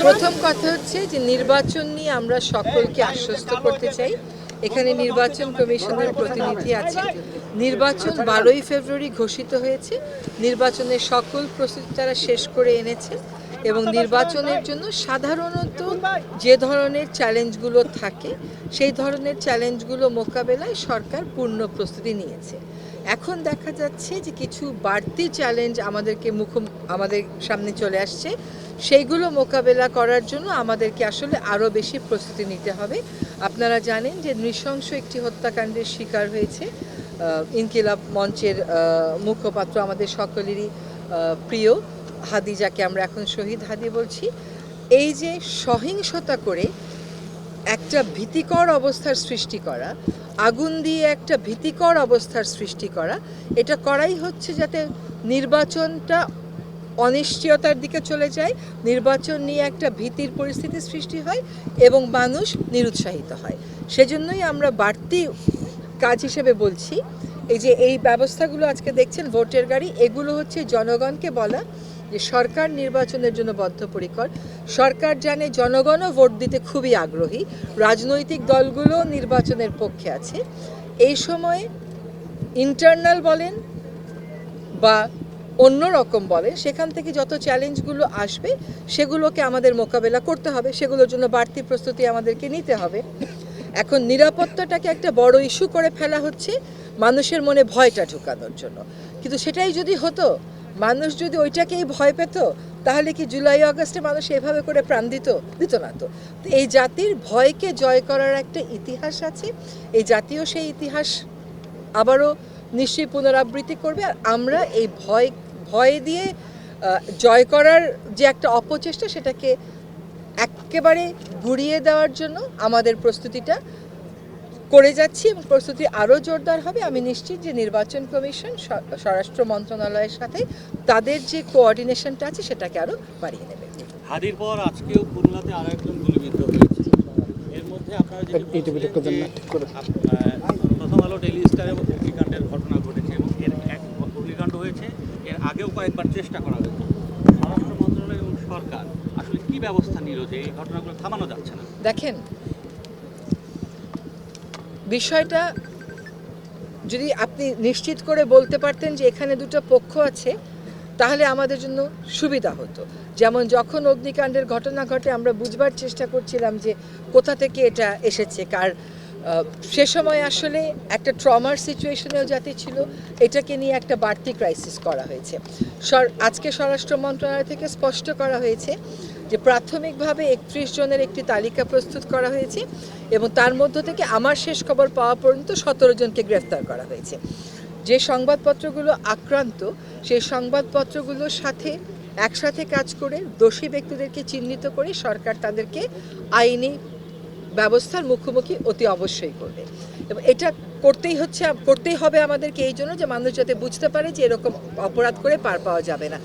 প্রথম কথা হচ্ছে যে নির্বাচন নিয়ে আমরা সকলকে আশ্বস্ত করতে চাই। এখানে নির্বাচন কমিশনের প্রতিনিধি আছেন। নির্বাচন 12ই ফেব্রুয়ারি ঘোষিত হয়েছে। নির্বাচনের সকল প্রস্তুতি তারা শেষ করে এনেছে এবং নির্বাচনের জন্য সাধারণত যে ধরনের চ্যালেঞ্জগুলো থাকে সেই ধরনের চ্যালেঞ্জগুলো মোকাবেলায় সরকার পূর্ণ প্রস্তুতি নিয়েছে। এখন দেখা যাচ্ছে যে কিছু বাড়তি চ্যালেঞ্জ আমাদের সামনে চলে আসছে। সেইগুলো মোকাবেলা করার জন্য আমাদেরকে আসলে আরও বেশি প্রস্তুতি নিতে হবে। আপনারা জানেন যে নৃশংস একটি হত্যাকাণ্ডের শিকার হয়েছে ইনকিলাব মঞ্চের মুখপাত্র আমাদের সকলেরই প্রিয় হাদি, যাকে আমরা এখন শহীদ হাদি বলছি। এই যে সহিংসতা করে একটা ভীতিকর অবস্থার সৃষ্টি করা, আগুন দিয়ে একটা ভীতিকর অবস্থার সৃষ্টি করা, এটা করাই হচ্ছে যাতে নির্বাচনটা অনিশ্চয়তার দিকে চলে যায়, নির্বাচন নিয়ে একটা ভীতির পরিস্থিতি সৃষ্টি হয় এবং মানুষ নিরুৎসাহিত হয়। সেজন্যই আমরা বাড়তি কাজ হিসেবে বলছি এই ব্যবস্থাগুলো আজকে দেখছেন, ভোটের গাড়ি, এগুলো হচ্ছে জনগণকে বলা যে সরকার নির্বাচনের জন্য বদ্ধপরিকর। সরকার জানে জনগণও ভোট দিতে খুবই আগ্রহী, রাজনৈতিক দলগুলো নির্বাচনের পক্ষে আছে। এই সময়ে ইন্টারনাল বলেন বা অন্য রকম বলেন, সেখান থেকে যত চ্যালেঞ্জগুলো আসবে সেগুলোকে আমাদের মোকাবেলা করতে হবে, সেগুলোর জন্য বাড়তি প্রস্তুতি আমাদেরকে নিতে হবে। এখন নিরাপত্তাটাকে একটা বড় ইস্যু করে ফেলা হচ্ছে মানুষের মনে ভয়টা ঢোকানোর জন্য। কিন্তু সেটাই যদি হতো, মানুষ যদি ওইটাকেই ভয় পেত, তাহলে কি জুলাই আগস্টে মানুষ এভাবে করে প্রাণ দিত না তো। এই জাতির ভয়কে জয় করার একটা ইতিহাস আছে, এই জাতীয় সেই ইতিহাস আবারও নিশ্চয়ই পুনরাবৃত্তি করবে। আর আমরা এই ভয় দিয়ে জয় করার যে একটা অপচেষ্টা, সেটাকে একেবারে গুড়িয়ে দেওয়ার জন্য আমাদের প্রস্তুতিটা করে যাচ্ছি এবং প্রস্তুতি আরও জোরদার হবে। আমি নিশ্চিত যে নির্বাচন কমিশন স্বরাষ্ট্র মন্ত্রণালয়ের সাথে তাদের যে কোঅর্ডিনেশনটা আছে সেটাকে আরও বাড়িয়ে নেবে। হাদির পর আজকেও খুলনাতে আরও একজন গুলিবিদ্ধ হয়েছে। এর মধ্যে আপনারা প্রথম আলো, ডেইলি স্টার এবং অগ্নিকাণ্ডের ঘটনা ঘটেছে এবং এর এক অগ্নিকাণ্ড হয়েছে, এর আগেও কয়েকবার চেষ্টা করা হয়েছে। স্বরাষ্ট্র মন্ত্রণালয় এবং সরকার আসলে কি ব্যবস্থা নিল যে এই ঘটনাগুলো থামানো যাচ্ছে না? দেখেন, বিষয়টা যদি আপনি নিশ্চিত করে বলতে পারতেন যে এখানে দুটো পক্ষ আছে, তাহলে আমাদের জন্য সুবিধা হতো। যেমন যখন অগ্নিকাণ্ডের ঘটনা ঘটে আমরা বুঝবার চেষ্টা করছিলাম যে কোথা থেকে এটা এসেছে, সে সময় আসলে একটা ট্রমার সিচুয়েশনেও জাতি ছিল, এটাকে নিয়ে একটা বাড়তি ক্রাইসিস করা হয়েছে। আজকে স্বরাষ্ট্র মন্ত্রণালয় থেকে স্পষ্ট করা হয়েছে যে প্রাথমিকভাবে 31 জনের একটি তালিকা প্রস্তুত করা হয়েছে এবং তার মধ্য থেকে আমার শেষ খবর পাওয়া পর্যন্ত 17 জনকে গ্রেফতার করা হয়েছে। যে সংবাদপত্রগুলো আক্রান্ত, সেই সংবাদপত্রগুলোর সাথে একসাথে কাজ করে দোষী ব্যক্তিদেরকে চিহ্নিত করে সরকার তাদেরকে আইনি ব্যবস্থার মুখোমুখি অতি অবশ্যই করবে। এবং এটা করতেই হবে আমাদেরকে, এই জন্য যে মানুষ যাতে বুঝতে পারে যে এরকম অপরাধ করে পার পাওয়া যাবে না।